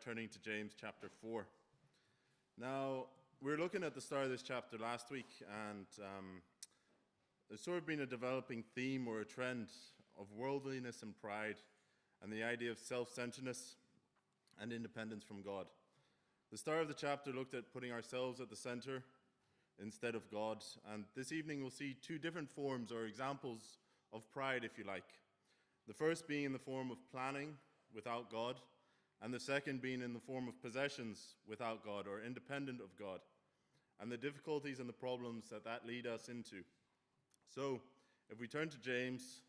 turning to James chapter 4. Now, we were looking at the start of this chapter last week, and there's sort of been a developing theme or a trend of worldliness and pride, and the idea of self-centeredness and independence from God. The start of the chapter looked at putting ourselves at the center instead of God, and this evening we'll see two different forms or examples of pride, if you like. The first being in the form of planning without God, and the second being in the form of possessions without God or independent of God, and the difficulties and the problems that lead us into. So, if we turn to James,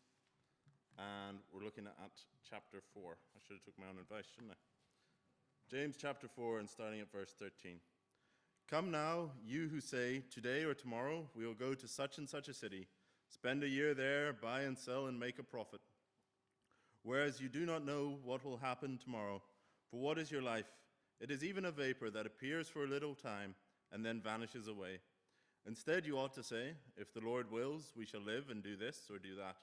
and we're looking at chapter 4. I should have took my own advice, shouldn't I? James chapter 4, and starting at verse 13. Come now, you who say, today or tomorrow we will go to such and such a city, spend a year there, buy and sell and make a profit. Whereas you do not know what will happen tomorrow, for what is your life? It is even a vapor that appears for a little time and then vanishes away. Instead, you ought to say, if the Lord wills, we shall live and do this or do that.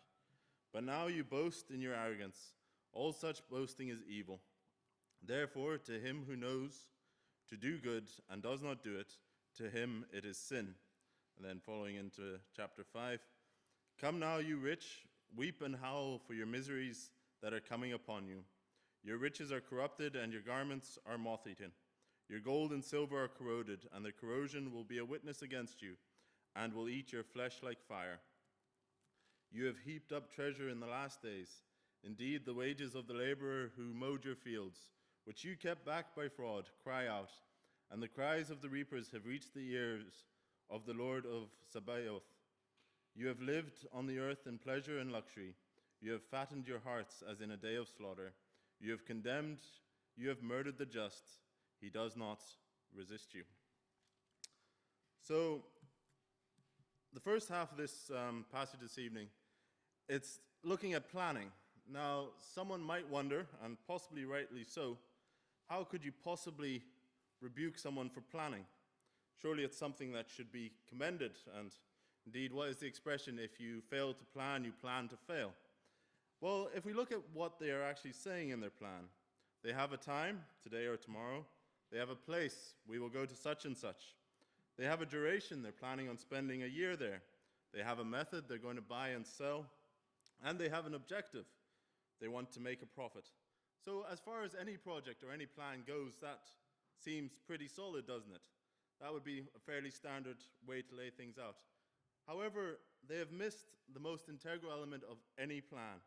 But now you boast in your arrogance. All such boasting is evil. Therefore, to him who knows to do good and does not do it, to him it is sin. And then following into chapter 5, come now, you rich, weep and howl for your miseries that are coming upon you. Your riches are corrupted, and your garments are moth-eaten. Your gold and silver are corroded, and the corrosion will be a witness against you, and will eat your flesh like fire. You have heaped up treasure in the last days. Indeed, the wages of the laborer who mowed your fields, which you kept back by fraud, cry out, and the cries of the reapers have reached the ears of the Lord of Sabaoth. You have lived on the earth in pleasure and luxury. You have fattened your hearts as in a day of slaughter. You have condemned, you have murdered the just. He does not resist you. So, the first half of this passage this evening, it's looking at planning. Now, someone might wonder, and possibly rightly so, how could you possibly rebuke someone for planning? Surely it's something that should be commended, and indeed, what is the expression, if you fail to plan, you plan to fail? Well, if we look at what they are actually saying in their plan, they have a time, today or tomorrow. They have a place, we will go to such and such. They have a duration, they're planning on spending a year there. They have a method, they're going to buy and sell. And they have an objective, they want to make a profit. So as far as any project or any plan goes, that seems pretty solid, doesn't it? That would be a fairly standard way to lay things out. However, they have missed the most integral element of any plan,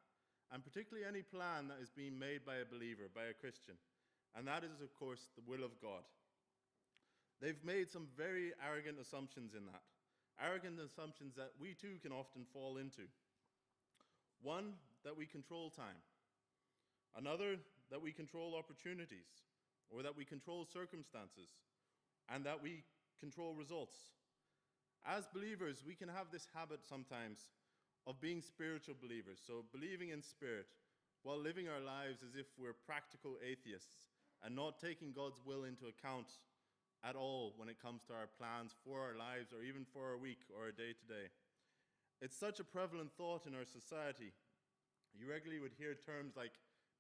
and particularly any plan that is being made by a believer, by a Christian, and that is, of course, the will of God. They've made some very arrogant assumptions in that, arrogant assumptions that we too can often fall into. One, that we control time. Another, that we control opportunities, or that we control circumstances, and that we control results. As believers, we can have this habit sometimes of being spiritual believers, so believing in spirit, while living our lives as if we're practical atheists and not taking God's will into account at all when it comes to our plans for our lives or even for our week or our day-to-day. It's such a prevalent thought in our society. You regularly would hear terms like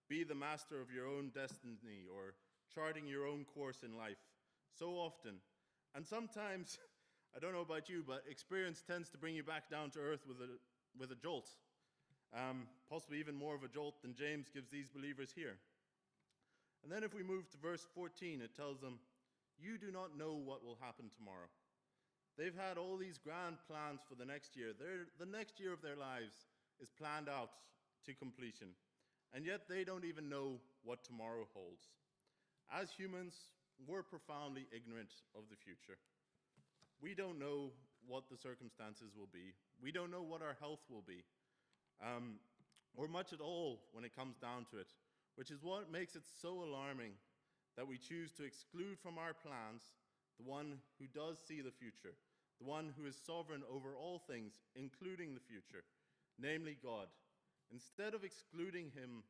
be the master of your own destiny or charting your own course in life so often. And sometimes, I don't know about you, but experience tends to bring you back down to earth with a jolt. Possibly even more of a jolt than James gives these believers here. And then if we move to verse 14, it tells them, you do not know what will happen tomorrow. They've had all these grand plans for the next year. The next year of their lives is planned out to completion. And yet they don't even know what tomorrow holds. As humans, we're profoundly ignorant of the future. We don't know what the circumstances will be. We don't know what our health will be, or much at all when it comes down to it, which is what makes it so alarming that we choose to exclude from our plans the one who does see the future, the one who is sovereign over all things, including the future, namely God. Instead of excluding him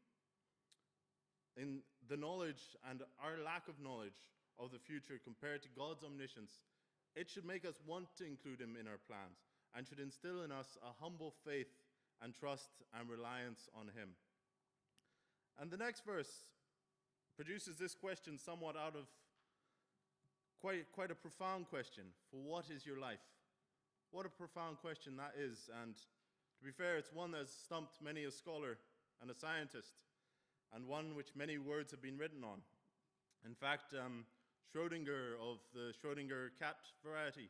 in the knowledge and our lack of knowledge of the future compared to God's omniscience, it should make us want to include him in our plans and should instill in us a humble faith and trust and reliance on him. And the next verse produces this question somewhat out of quite a profound question. For what is your life? What a profound question that is. And to be fair, it's one that has stumped many a scholar and a scientist, and one which many words have been written on. In fact, Schrödinger of the Schrödinger cat variety,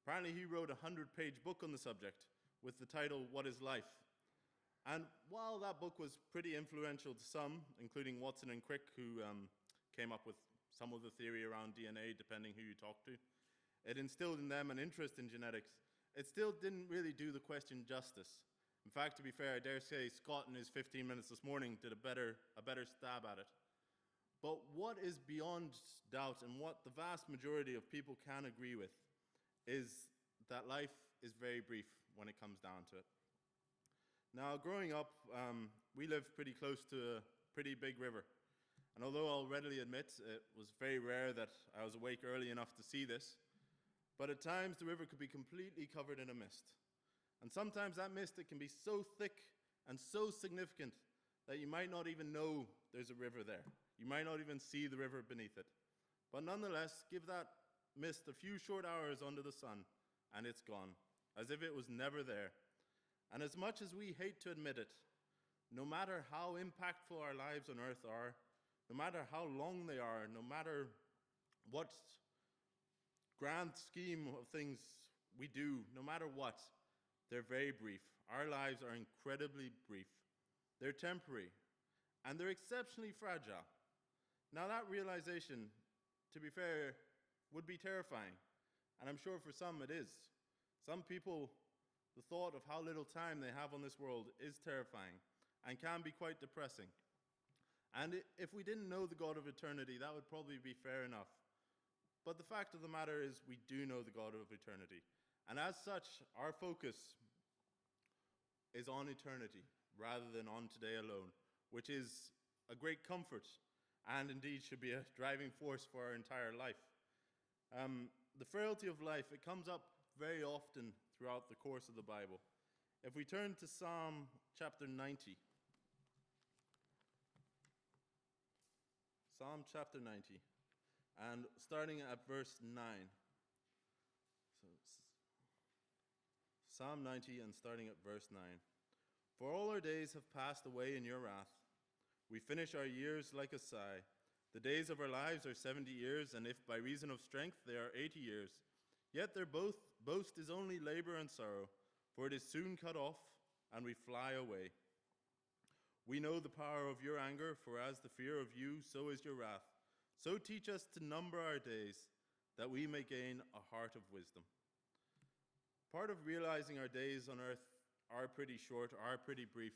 apparently he wrote a 100-page book on the subject with the title, What is Life? And while that book was pretty influential to some, including Watson and Crick, who came up with some of the theory around DNA, depending who you talk to, it instilled in them an interest in genetics. It still didn't really do the question justice. In fact, to be fair, I dare say Scott in his 15 minutes this morning did a better stab at it. But what is beyond doubt, and what the vast majority of people can agree with, is that life is very brief when it comes down to it. Now, growing up, we lived pretty close to a pretty big river. And although I'll readily admit it was very rare that I was awake early enough to see this, but at times the river could be completely covered in a mist. And sometimes that mist, it can be so thick and so significant that you might not even know there's a river there. You might not even see the river beneath it. But nonetheless, give that mist a few short hours under the sun, and it's gone, as if it was never there. And as much as we hate to admit it, no matter how impactful our lives on earth are, no matter how long they are, no matter what grand scheme of things we do, no matter what, they're very brief. Our lives are incredibly brief. They're temporary, and they're exceptionally fragile. Now that realization, to be fair, would be terrifying, and I'm sure for some it is. Some people, the thought of how little time they have on this world is terrifying and can be quite depressing. And if we didn't know the God of eternity, that would probably be fair enough. But the fact of the matter is we do know the God of eternity. And as such, our focus is on eternity rather than on today alone, which is a great comfort and indeed should be a driving force for our entire life. The frailty of life, it comes up very often throughout the course of the Bible. If we turn to Psalm chapter 90, Psalm chapter 90, and starting at verse 9. So, Psalm 90 and starting at verse 9. For all our days have passed away in your wrath. We finish our years like a sigh. The days of our lives are 70 years, and if by reason of strength they are 80 years. Yet their boast is only labor and sorrow, for it is soon cut off, and we fly away. We know the power of your anger, for as the fear of you, so is your wrath. So teach us to number our days, that we may gain a heart of wisdom. Part of realizing our days on earth are pretty short, are pretty brief,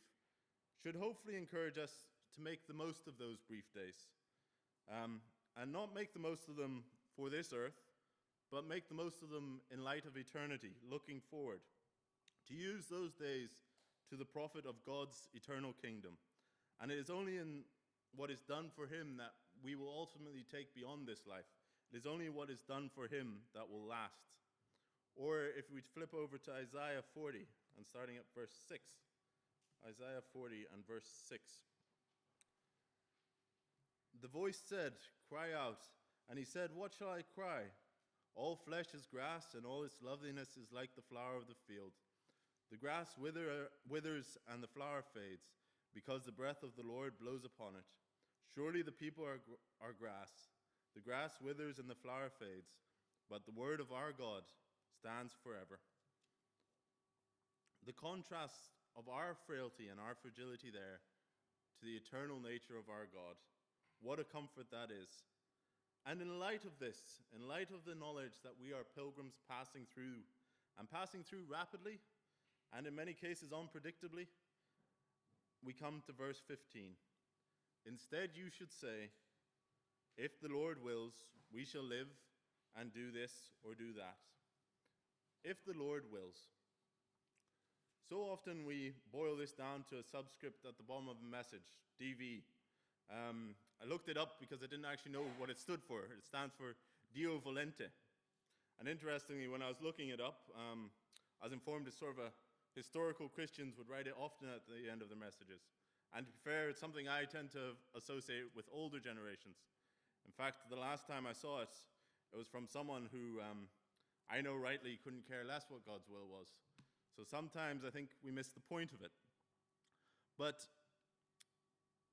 should hopefully encourage us to make the most of those brief days. And not make the most of them for this earth, but make the most of them in light of eternity, looking forward. To use those days to the profit of God's eternal kingdom. And it is only in what is done for him that we will ultimately take beyond this life. It is only what is done for him that will last. Or if we flip over to Isaiah 40, and starting at verse 6. Isaiah 40 and verse 6. The voice said, cry out. And he said, what shall I cry? All flesh is grass, and all its loveliness is like the flower of the field. The grass withers and the flower fades, because the breath of the Lord blows upon it. Surely the people are grass. The grass withers and the flower fades, but the word of our God stands forever. The contrast of our frailty and our fragility there to the eternal nature of our God. What a comfort that is. And in light of this, in light of the knowledge that we are pilgrims passing through, and passing through rapidly, and in many cases unpredictably, we come to verse 15. Instead you should say, if the Lord wills, we shall live and do this or do that. If the Lord wills. So often we boil this down to a subscript at the bottom of a message, DV. I looked it up because I didn't actually know what it stood for. It stands for Dio Volente. And interestingly, when I was looking it up, I was informed it's sort of a historical Christians would write it often at the end of their messages. And to be fair, it's something I tend to associate with older generations. In fact, the last time I saw it, it was from someone who I know rightly couldn't care less what God's will was. So sometimes I think we miss the point of it. But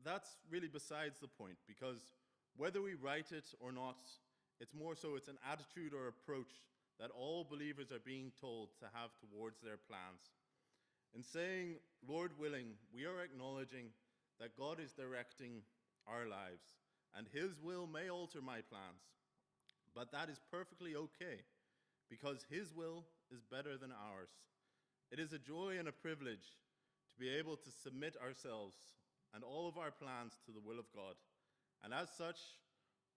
that's really besides the point, because whether we write it or not, it's more so it's an attitude or approach that all believers are being told to have towards their plans. In saying, Lord willing, we are acknowledging that God is directing our lives, and his will may alter my plans, but that is perfectly okay, because his will is better than ours. It is a joy and a privilege to be able to submit ourselves and all of our plans to the will of God. And as such,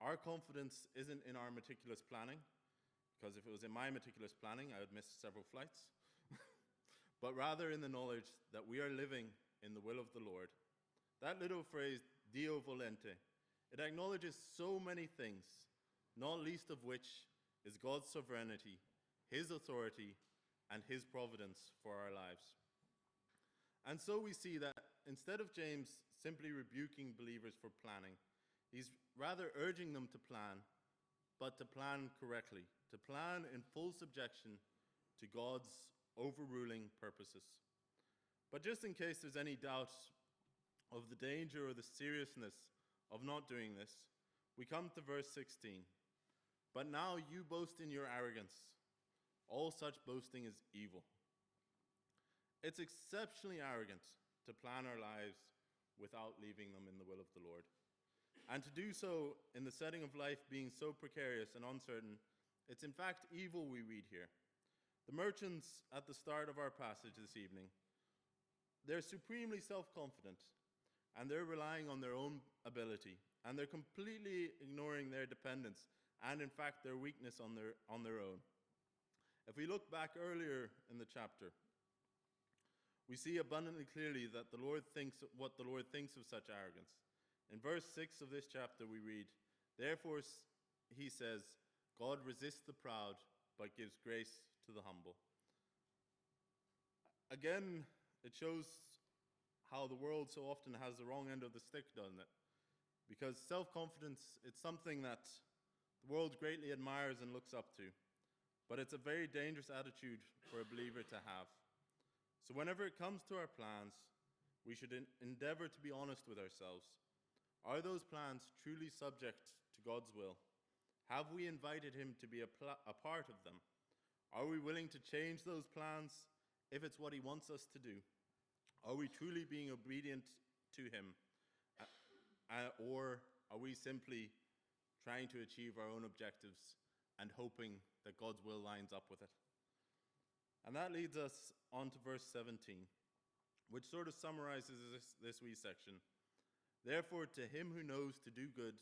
our confidence isn't in our meticulous planning, because if it was in my meticulous planning, I would miss several flights, but rather in the knowledge that we are living in the will of the Lord. That little phrase, Dio volente, it acknowledges so many things, not least of which is God's sovereignty, his authority, and his providence for our lives. And so we see that instead of James simply rebuking believers for planning, he's rather urging them to plan, but to plan correctly, to plan in full subjection to God's overruling purposes. But just in case there's any doubt of the danger or the seriousness of not doing this, we come to verse 16. But now you boast in your arrogance. All such boasting is evil. It's exceptionally arrogant to plan our lives without leaving them in the will of the Lord. And to do so in the setting of life being so precarious and uncertain, it's in fact evil we read here. The merchants at the start of our passage this evening, they're supremely self-confident, and they're relying on their own ability, and they're completely ignoring their dependence and in fact their weakness on their own. If we look back earlier in the chapter, we see abundantly clearly that what the Lord thinks of such arrogance. In verse 6 of this chapter we read, therefore he says, God resists the proud, but gives grace to the humble. Again, it shows how the world so often has the wrong end of the stick, doesn't it? Because self-confidence, it's something that the world greatly admires and looks up to, but it's a very dangerous attitude for a believer to have. So whenever it comes to our plans, we should endeavor to be honest with ourselves. Are those plans truly subject to God's will? Have we invited him to be a part of them? Are we willing to change those plans if it's what he wants us to do? Are we truly being obedient to him? Or are we simply trying to achieve our own objectives and hoping that God's will lines up with it? And that leads us on to verse 17, which sort of summarizes this wee section. Therefore, to him who knows to do good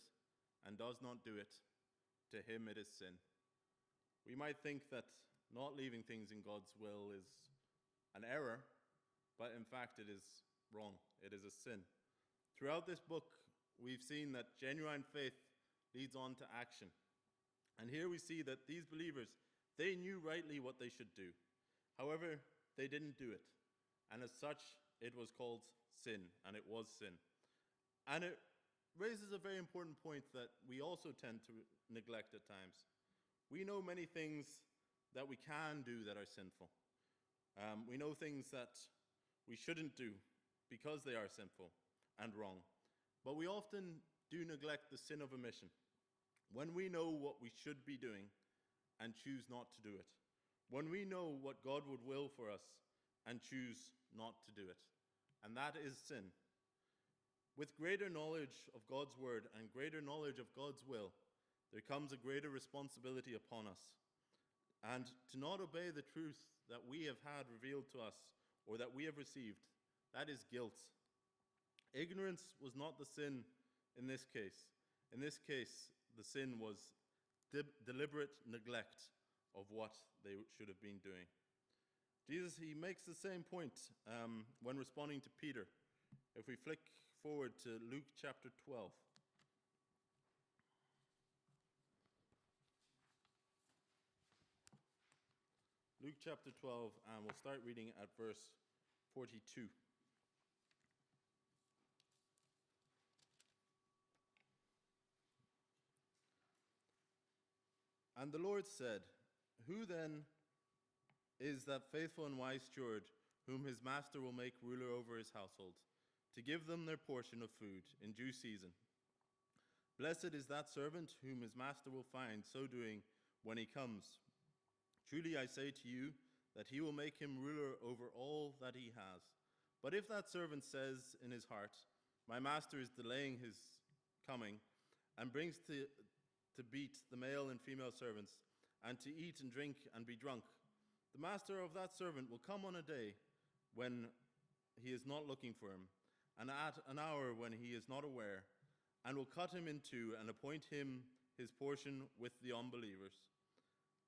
and does not do it, to him it is sin. We might think that not leaving things in God's will is an error, but in fact it is wrong. It is a sin. Throughout this book, we've seen that genuine faith leads on to action. And here we see that these believers, they knew rightly what they should do. However, they didn't do it. And as such, it was called sin, and it was sin. And it raises a very important point that we also tend to neglect at times. We know many things that we can do that are sinful. We know things that we shouldn't do because they are sinful and wrong. But we often do neglect the sin of omission when we know what we should be doing and choose not to do it. When we know what God would will for us and choose not to do it. And that is sin. With greater knowledge of God's word and greater knowledge of God's will, there comes a greater responsibility upon us. And to not obey the truth that we have had revealed to us or that we have received, that is guilt. Ignorance was not the sin in this case. In this case, the sin was deliberate neglect of what they should have been doing. Jesus, he makes the same point when responding to Peter. If we flick forward to Luke chapter 12. Luke chapter 12, and we'll start reading at verse 42. And the Lord said, Who then is that faithful and wise steward whom his master will make ruler over his household, to give them their portion of food in due season? Blessed is that servant whom his master will find so doing when he comes. Truly I say to you that he will make him ruler over all that he has. But if that servant says in his heart, My master is delaying his coming, and brings to beat the male and female servants, and to eat and drink and be drunk, the master of that servant will come on a day when he is not looking for him, and at an hour when he is not aware, and will cut him in two and appoint him his portion with the unbelievers.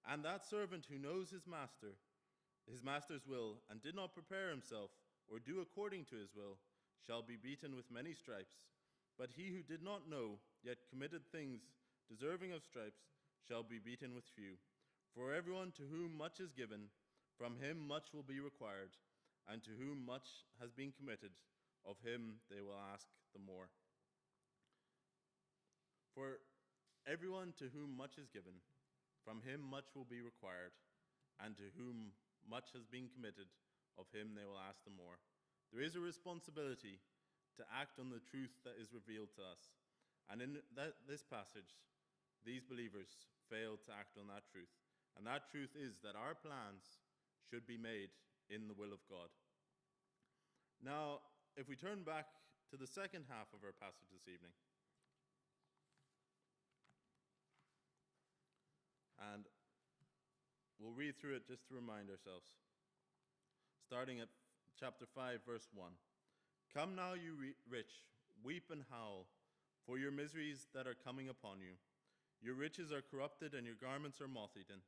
And that servant who knows his master's will, and did not prepare himself or do according to his will, shall be beaten with many stripes. But he who did not know, yet committed things deserving of stripes, shall be beaten with few. For everyone to whom much is given, from him much will be required, and to whom much has been committed, of him they will ask the more. For everyone to whom much is given, from him much will be required, and to whom much has been committed, of him they will ask the more. There is a responsibility to act on the truth that is revealed to us. And in this passage, these believers failed to act on that truth. And that truth is that our plans should be made in the will of God. Now, if we turn back to the second half of our passage this evening, and we'll read through it just to remind ourselves. Starting at chapter 5, verse 1. Come now, you rich, weep and howl for your miseries that are coming upon you. Your riches are corrupted and your garments are moth-eaten.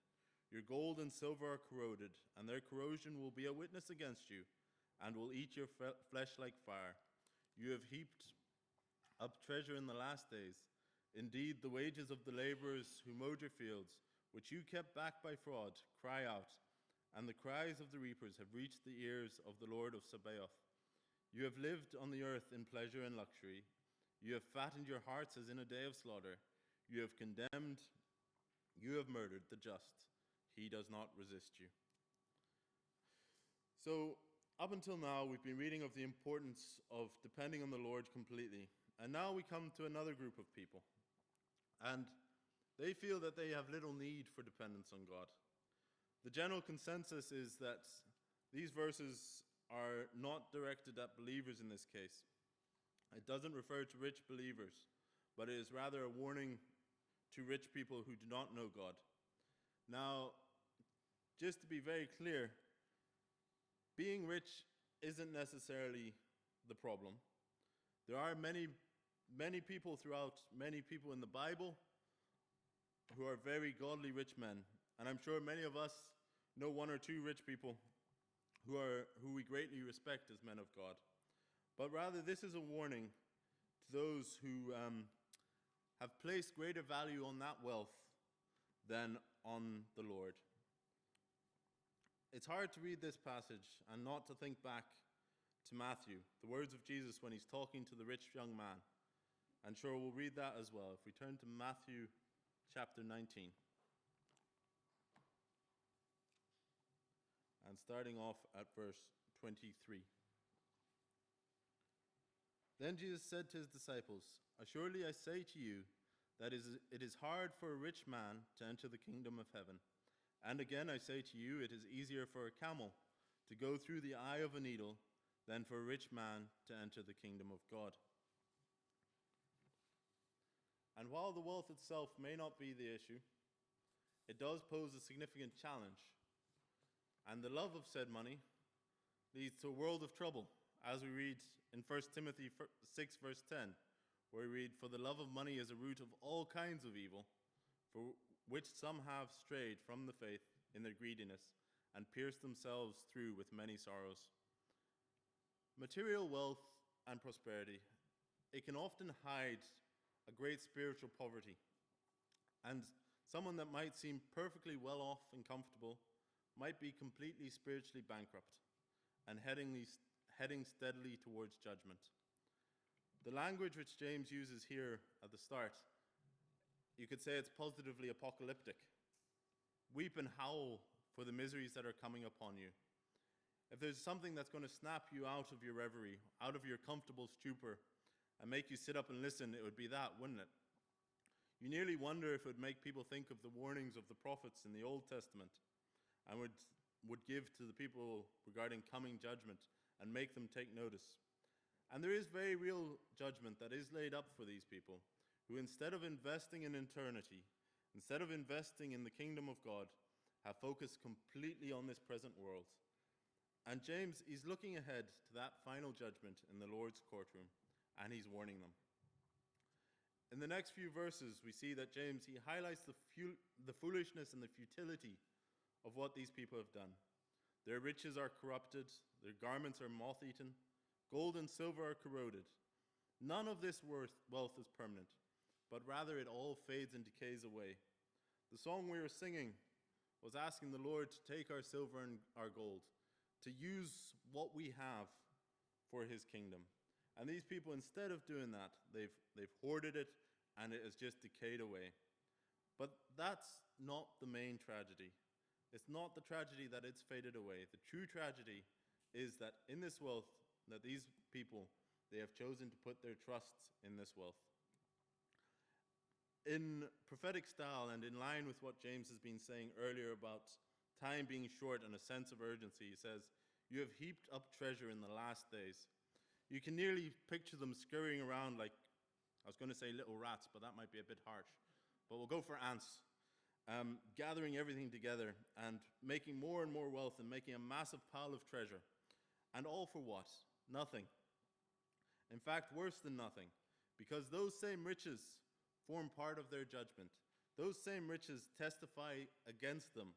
Your gold and silver are corroded, and their corrosion will be a witness against you, and will eat your flesh like fire. You have heaped up treasure in the last days. Indeed, the wages of the laborers who mowed your fields, which you kept back by fraud, cry out, and the cries of the reapers have reached the ears of the Lord of Sabaoth. You have lived on the earth in pleasure and luxury. You have fattened your hearts as in a day of slaughter. You have condemned, you have murdered the just. He does not resist you. So, up until now, we've been reading of the importance of depending on the Lord completely. And now we come to another group of people. And they feel that they have little need for dependence on God. The general consensus is that these verses are not directed at believers in this case. It doesn't refer to rich believers, but it is rather a warning to rich people who do not know God. Now, just to be very clear, being rich isn't necessarily the problem. There are many people in the Bible who are very godly rich men. And I'm sure many of us know one or two rich people who we greatly respect as men of God. But rather, this is a warning to those who have placed greater value on that wealth than on the Lord. It's hard to read this passage and not to think back to Matthew, the words of Jesus when he's talking to the rich young man. And sure, we'll read that as well. If we turn to Matthew chapter 19. And starting off at verse 23. Then Jesus said to his disciples, Assuredly I say to you that it is hard for a rich man to enter the kingdom of heaven. And again I say to you, it is easier for a camel to go through the eye of a needle than for a rich man to enter the kingdom of God. And while the wealth itself may not be the issue, it does pose a significant challenge. And the love of said money leads to a world of trouble, as we read in 1 Timothy 6, verse 10, where we read, For the love of money is a root of all kinds of evil, for which some have strayed from the faith in their greediness, and pierced themselves through with many sorrows. Material wealth and prosperity, it can often hide a great spiritual poverty. And someone that might seem perfectly well off and comfortable might be completely spiritually bankrupt and heading steadily towards judgment. The language which James uses here at the start, you could say it's positively apocalyptic. Weep and howl for the miseries that are coming upon you. If there's something that's going to snap you out of your reverie, out of your comfortable stupor, and make you sit up and listen, it would be that, wouldn't it? You nearly wonder if it would make people think of the warnings of the prophets in the Old Testament and would give to the people regarding coming judgment and make them take notice. And there is very real judgment that is laid up for these people who, instead of investing in eternity, instead of investing in the kingdom of God, have focused completely on this present world. And James, he's looking ahead to that final judgment in the Lord's courtroom, and he's warning them. In the next few verses, we see that James, he highlights the foolishness and the futility of what these people have done. Their riches are corrupted, their garments are moth-eaten, gold and silver are corroded. None of this wealth is permanent, but rather it all fades and decays away. The song we were singing was asking the Lord to take our silver and our gold, to use what we have for his kingdom. And these people, instead of doing that, they've hoarded it, and it has just decayed away. But that's not the main tragedy. It's not the tragedy that it's faded away. The true tragedy is that in this wealth, that these people, they have chosen to put their trust in this wealth. In prophetic style and in line with what James has been saying earlier about time being short and a sense of urgency, he says, "You have heaped up treasure in the last days." You can nearly picture them scurrying around like, I was going to say little rats, but that might be a bit harsh. But we'll go for ants, gathering everything together and making more and more wealth and making a massive pile of treasure. And all for what? Nothing. In fact, worse than nothing, because those same riches form part of their judgment. Those same riches testify against them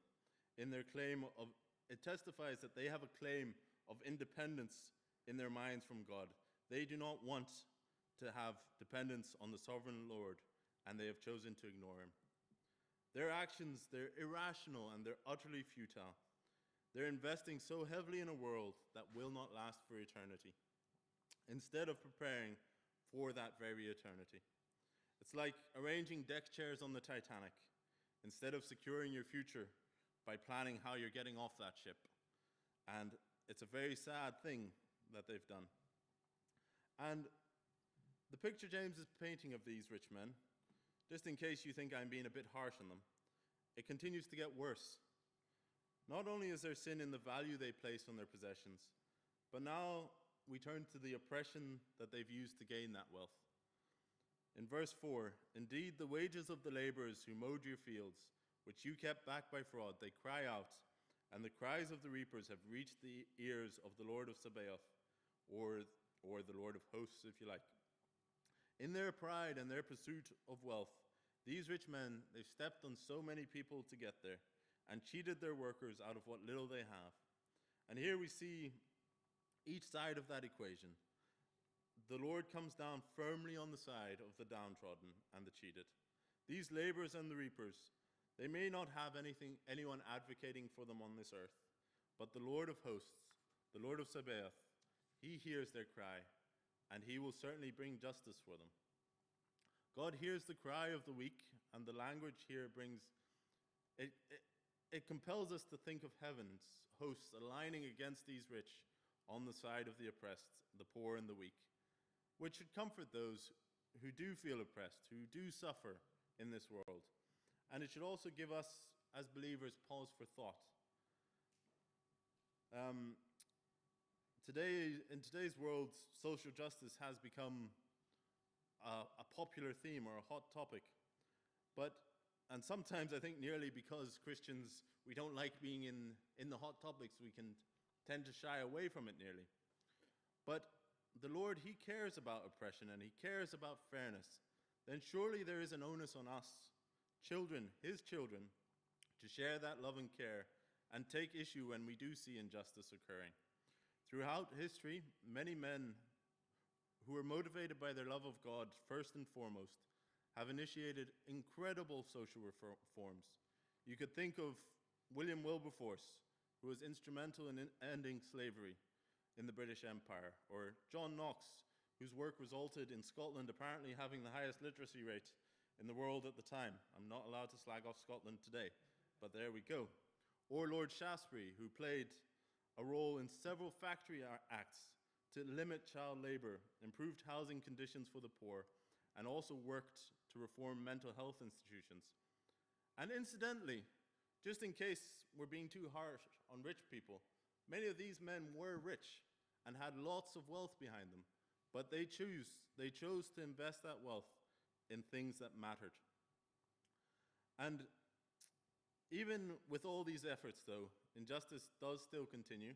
in their claim of, it testifies that they have a claim of independence in their minds from God. They do not want to have dependence on the sovereign Lord, and they have chosen to ignore him. Their actions, they're irrational and they're utterly futile. They're investing so heavily in a world that will not last for eternity, instead of preparing for that very eternity. It's like arranging deck chairs on the Titanic, instead of securing your future by planning how you're getting off that ship. And it's a very sad thing that they've done. And the picture James is painting of these rich men, just in case you think I'm being a bit harsh on them, it continues to get worse. Not only is there sin in the value they place on their possessions, but now we turn to the oppression that they've used to gain that wealth. In verse 4, "Indeed, the wages of the laborers who mowed your fields, which you kept back by fraud, they cry out, and the cries of the reapers have reached the ears of the Lord of Sabaoth," or the Lord of hosts, if you like. In their pride and their pursuit of wealth, these rich men, they've stepped on so many people to get there and cheated their workers out of what little they have. And here we see each side of that equation. The Lord comes down firmly on the side of the downtrodden and the cheated. These laborers and the reapers, they may not have anyone advocating for them on this earth, but the Lord of hosts, the Lord of Sabaoth, he hears their cry, and he will certainly bring justice for them. God hears the cry of the weak, and the language here brings, it compels us to think of heaven's hosts aligning against these rich on the side of the oppressed, the poor and the weak, which should comfort those who do feel oppressed, who do suffer in this world. And it should also give us, as believers, pause for thought. In today's world, social justice has become a popular theme or a hot topic. And sometimes I think nearly because Christians, we don't like being in the hot topics, we can tend to shy away from it nearly. But the Lord, he cares about oppression and he cares about fairness. Then surely there is an onus on us, children, his children, to share that love and care and take issue when we do see injustice occurring. Throughout history, many men who are motivated by their love of God first and foremost have initiated incredible social reforms. You could think of William Wilberforce, who was instrumental in ending slavery in the British Empire, or John Knox, whose work resulted in Scotland apparently having the highest literacy rate in the world at the time. I'm not allowed to slag off Scotland today. but there we go. Or Lord Shaftesbury, who played a role in several factory acts to limit child labor, improved housing conditions for the poor, and also worked to reform mental health institutions. And incidentally, just in case we're being too harsh on rich people, many of these men were rich and had lots of wealth behind them, but they chose to invest that wealth in things that mattered. And even with all these efforts, though, injustice does still continue,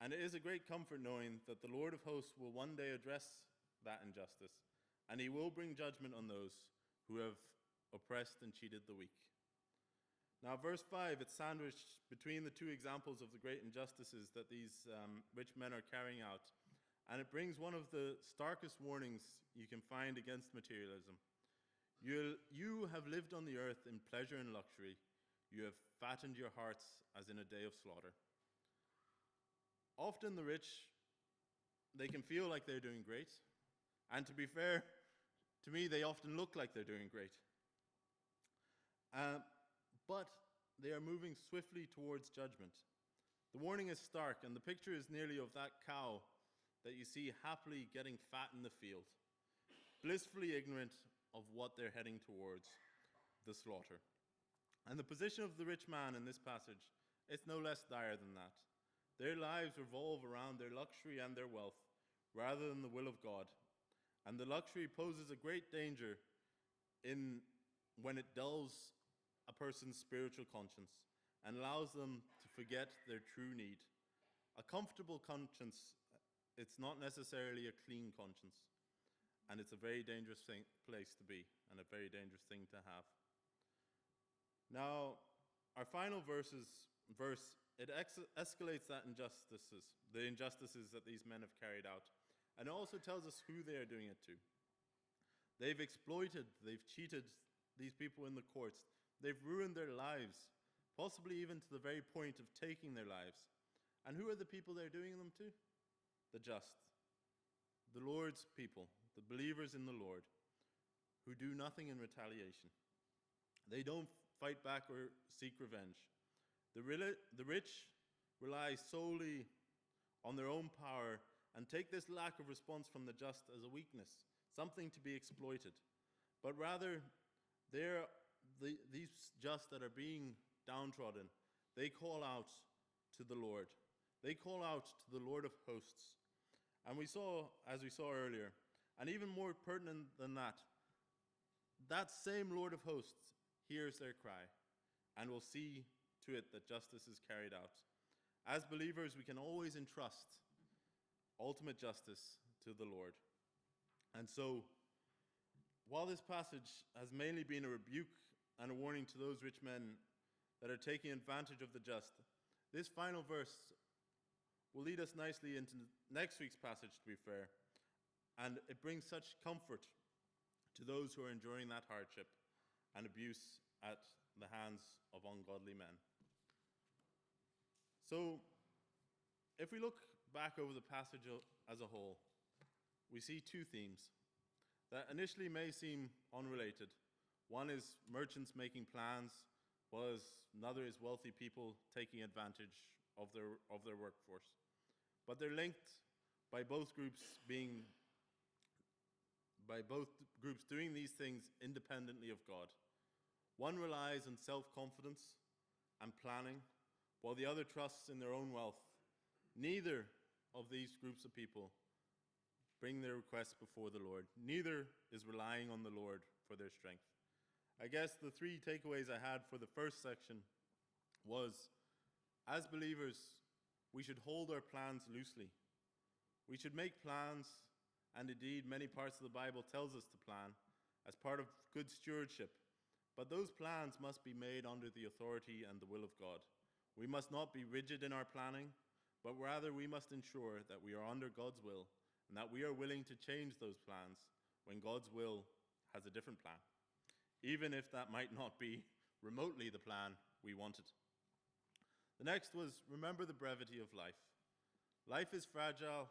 and it is a great comfort knowing that the Lord of hosts will one day address that injustice, and he will bring judgment on those who have oppressed and cheated the weak. Now, verse 5, it's sandwiched between the two examples of the great injustices that these rich men are carrying out, and it brings one of the starkest warnings you can find against materialism. You have lived on the earth in pleasure and luxury. You have fattened your hearts as in a day of slaughter. Often the rich, they can feel like they're doing great, and to be fair, to me, they often look like they're doing great. But they are moving swiftly towards judgment. The warning is stark, and the picture is nearly of that cow that you see happily getting fat in the field, blissfully ignorant of what they're heading towards, the slaughter. And the position of the rich man in this passage is no less dire than that. Their lives revolve around their luxury and their wealth, rather than the will of God. And the luxury poses a great danger when it dulls a person's spiritual conscience and allows them to forget their true need. A comfortable conscience, it's not necessarily a clean conscience. And it's a very dangerous place to be, and a very dangerous thing to have. Now, our final verse, it escalates the injustices that these men have carried out. And it also tells us who they are doing it to. They've exploited, they've cheated these people in the courts. They've ruined their lives, possibly even to the very point of taking their lives. And who are the people they're doing them to? The just, the Lord's people, the believers in the Lord, who do nothing in retaliation. They don't fight back or seek revenge. The rich rely solely on their own power and take this lack of response from the just as a weakness, something to be exploited. But rather, these just that are being downtrodden, they call out to the Lord. They call out to the Lord of hosts. And as we saw earlier, and even more pertinent than that, that same Lord of hosts hears their cry and will see to it that justice is carried out. As believers, we can always entrust ultimate justice to the Lord. And so, while this passage has mainly been a rebuke and a warning to those rich men that are taking advantage of the just, this final verse will lead us nicely into next week's passage, to be fair, and it brings such comfort to those who are enduring that hardship and abuse at the hands of ungodly men. So, if we look back over the passage as a whole, we see two themes that initially may seem unrelated. One is merchants making plans, while another is wealthy people taking advantage of their workforce. But they're linked by both groups doing these things independently of God. One relies on self-confidence and planning, while the other trusts in their own wealth. Neither of these groups of people bring their requests before the Lord. Neither is relying on the Lord for their strength. I guess the three takeaways I had for the first section was, as believers, we should hold our plans loosely. We should make plans, and indeed many parts of the Bible tells us to plan, as part of good stewardship. But those plans must be made under the authority and the will of God. We must not be rigid in our planning, but rather we must ensure that we are under God's will and that we are willing to change those plans when God's will has a different plan, even if that might not be remotely the plan we wanted. The next was, remember the brevity of life. Life is fragile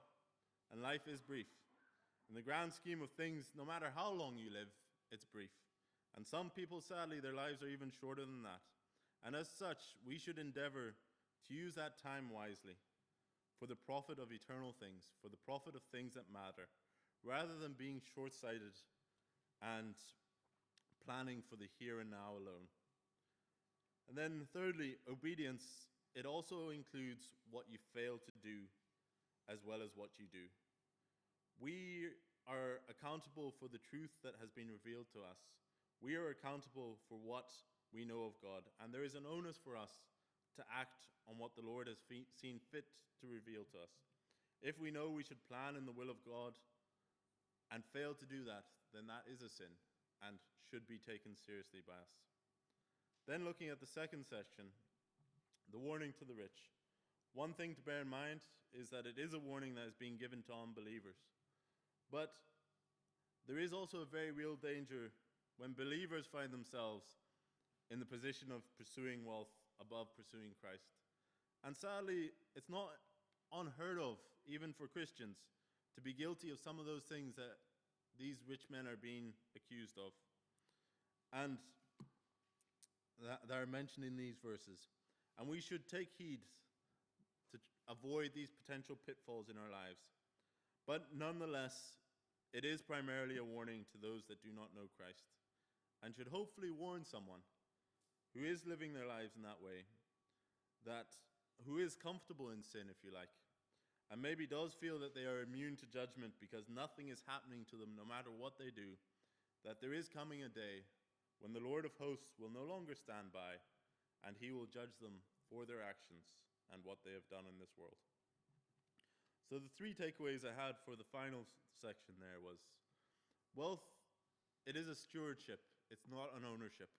and life is brief. In the grand scheme of things, no matter how long you live, it's brief. And some people, sadly, their lives are even shorter than that. And as such, we should endeavor to use that time wisely for the profit of eternal things, for the profit of things that matter, rather than being short-sighted and planning for the here and now alone. And then thirdly, obedience, it also includes what you fail to do as well as what you do. We are accountable for the truth that has been revealed to us. We are accountable for what we know of God, and there is an onus for us to act on what the Lord has seen fit to reveal to us. If we know we should plan in the will of God and fail to do that, then that is a sin and should be taken seriously by us. Then looking at the second section, the warning to the rich. One thing to bear in mind is that it is a warning that is being given to unbelievers. But there is also a very real danger when believers find themselves in the position of pursuing wealth above pursuing Christ. And sadly, it's not unheard of, even for Christians, to be guilty of some of those things that these rich men are being accused of, and that are mentioned in these verses. And we should take heed to avoid these potential pitfalls in our lives. But nonetheless, it is primarily a warning to those that do not know Christ, and should hopefully warn someone who is living their lives in that way, who is comfortable in sin, if you like, and maybe does feel that they are immune to judgment because nothing is happening to them no matter what they do, that there is coming a day when the Lord of hosts will no longer stand by, and he will judge them for their actions and what they have done in this world. So the three takeaways I had for the final section there was, wealth, it is a stewardship, it's not an ownership.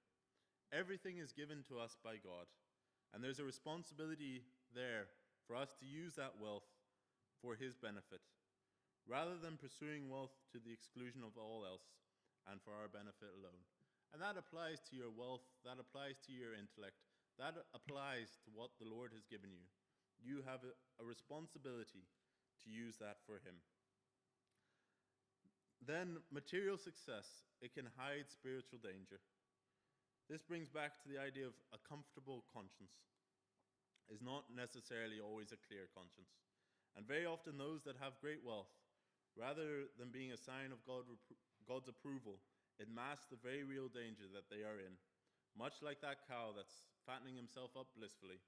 Everything is given to us by God, and there's a responsibility there for us to use that wealth for his benefit, rather than pursuing wealth to the exclusion of all else and for our benefit alone. And that applies to your wealth, that applies to your intellect, that applies to what the Lord has given you. You have a responsibility to use that for him. Then material success, it can hide spiritual danger. This brings back to the idea of a comfortable conscience is not necessarily always a clear conscience. And very often those that have great wealth, rather than being a sign of God's approval, it masks the very real danger that they are in, much like that cow that's fattening himself up blissfully,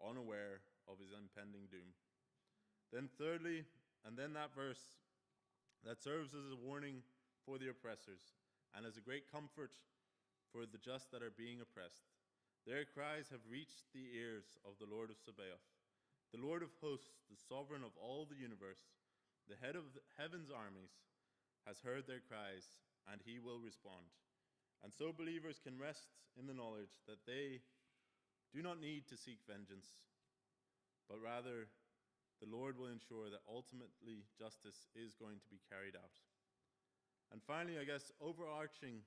unaware of his impending doom. Then thirdly, and then that verse that serves as a warning for the oppressors and as a great comfort for the just that are being oppressed. Their cries have reached the ears of the Lord of Sabaoth, the Lord of hosts, the sovereign of all the universe, the head of heaven's armies, has heard their cries, and he will respond. And so believers can rest in the knowledge that they do not need to seek vengeance, but rather the Lord will ensure that ultimately justice is going to be carried out. And finally, I guess, overarching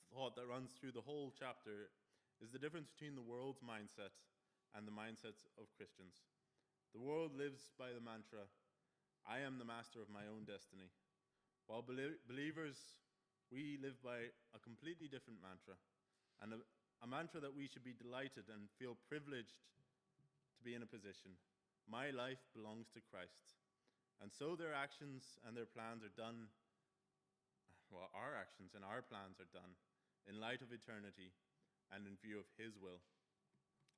thought that runs through the whole chapter is the difference between the world's mindset and the mindsets of Christians. The world lives by the mantra, I am the master of my own destiny. While believers, we live by a completely different mantra, and a mantra that we should be delighted and feel privileged to be in a position. My life belongs to Christ. And so their actions and their plans are done, well, our actions and our plans are done in light of eternity and in view of his will.